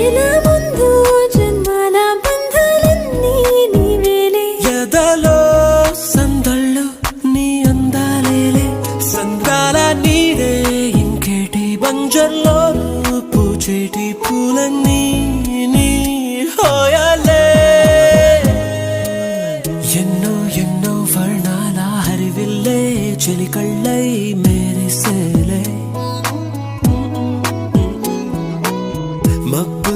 ఇలా ముందు జన్మల బంధాలన్నీ నీవేలే ఎదలో సందళ్ళు నీ అందాలేలే సంద్రాల నీరే ఇంకేటి బంజర్లో పూచేటి పూలన్నీ నీ హోయాలే ఎన్నో ఎన్నో వర్ణాల హరివిల్లే చెలికళ్ళై మెరిసేలే మబ్బు